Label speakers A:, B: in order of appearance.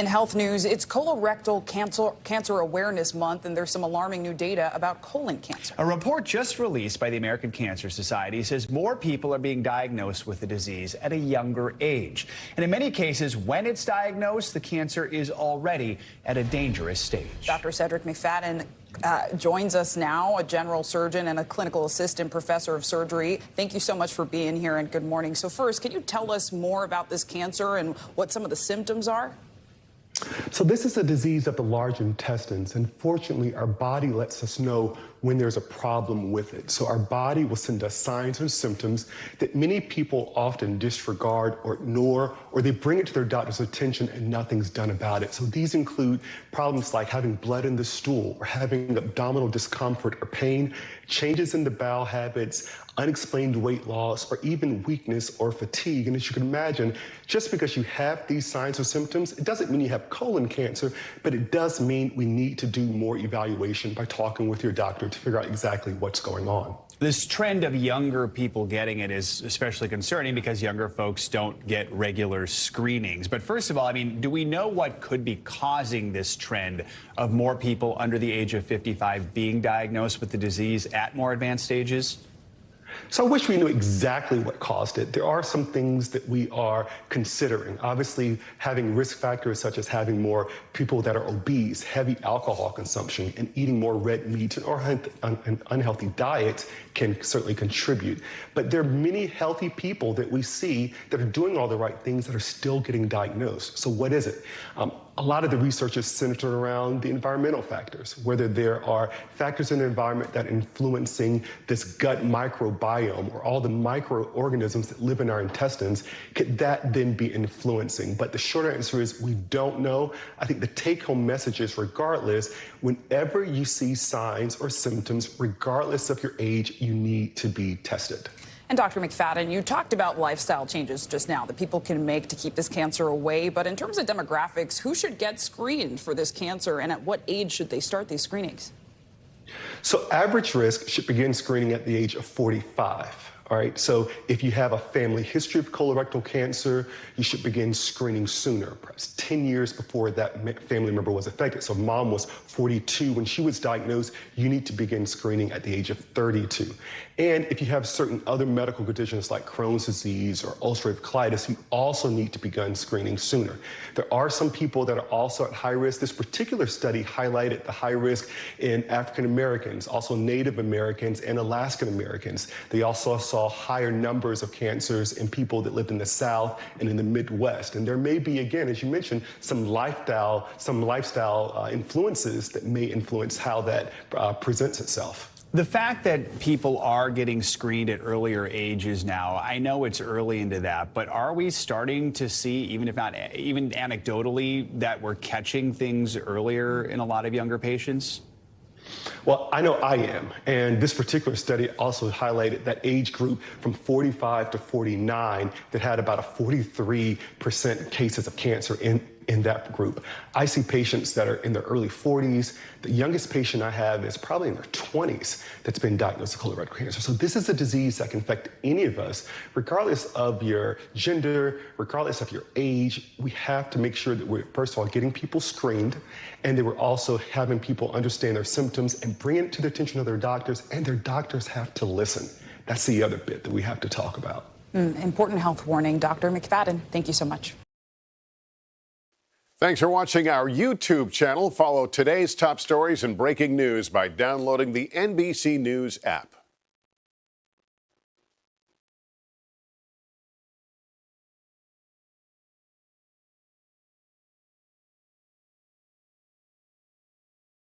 A: In health news, it's Colorectal Cancer Awareness Month, and there's some alarming new data about colon cancer.
B: A report just released by the American Cancer Society says more people are being diagnosed with the disease at a younger age. And in many cases, when it's diagnosed, the cancer is already at a dangerous stage.
A: Dr. Cedrek McFadden joins us now, a general surgeon and a clinical assistant professor of surgery. Thank you so much for being here, and good morning. So first, can you tell us more about this cancer and what some of the symptoms are?
C: So this is a disease of the large intestines, and fortunately our body lets us know when there's a problem with it. So our body will send us signs and symptoms that many people often disregard or ignore, or they bring it to their doctor's attention and nothing's done about it. So these include problems like having blood in the stool, or having abdominal discomfort or pain, changes in the bowel habits, unexplained weight loss, or even weakness or fatigue. And as you can imagine, just because you have these signs or symptoms, it doesn't mean you have colon cancer, but it does mean we need to do more evaluation by talking with your doctor to figure out exactly what's going on.
B: This trend of younger people getting it is especially concerning because younger folks don't get regular screenings. But first of all, I mean, do we know what could be causing this trend of more people under the age of 55 being diagnosed with the disease at more advanced stages?
C: So I wish we knew exactly what caused it. There are some things that we are considering. Obviously, having risk factors such as having more people that are obese, heavy alcohol consumption, and eating more red meat or unhealthy diets can certainly contribute. But there are many healthy people that we see that are doing all the right things that are still getting diagnosed. So what is it? A lot of the research is centered around the environmental factors, whether there are factors in the environment that are influencing this gut microbiome or all the microorganisms that live in our intestines. Could that then be influencing? But the short answer is we don't know. I think the take-home message is regardless, whenever you see signs or symptoms, regardless of your age, you need to be tested.
A: And Dr. McFadden, you talked about lifestyle changes just now that people can make to keep this cancer away. But in terms of demographics, who should get screened for this cancer, and at what age should they start these screenings?
C: So average risk should begin screening at the age of 45. All right, so if you have a family history of colorectal cancer, you should begin screening sooner, perhaps 10 years before that family member was affected. So mom was 42 when she was diagnosed, you need to begin screening at the age of 32. And if you have certain other medical conditions like Crohn's disease or ulcerative colitis, you also need to begin screening sooner. There are some people that are also at high risk. This particular study highlighted the high risk in African Americans, also Native Americans and Alaskan Americans. They also saw higher numbers of cancers in people that lived in the South and in the Midwest. And there may be, again, as you mentioned, some lifestyle influences that may influence how that presents itself.
B: The fact that people are getting screened at earlier ages now, I know it's early into that, but are we starting to see, even if not, even anecdotally, that we're catching things earlier in a lot of younger patients?
C: Well, I know I am, and this particular study also highlighted that age group from 45 to 49 that had about a 43% cases of cancer in that group. I see patients that are in their early 40s. The youngest patient I have is probably in their 20s that's been diagnosed with colorectal cancer. So this is a disease that can affect any of us, regardless of your gender, regardless of your age. We have to make sure that we're, first of all, getting people screened, and that we're also having people understand their symptoms and bring it to the attention of their doctors, and their doctors have to listen. That's the other bit that we have to talk about.
A: Important health warning. Dr. McFadden, thank you so much.
D: Thanks for watching our YouTube channel. Follow today's top stories and breaking news by downloading the NBC News app.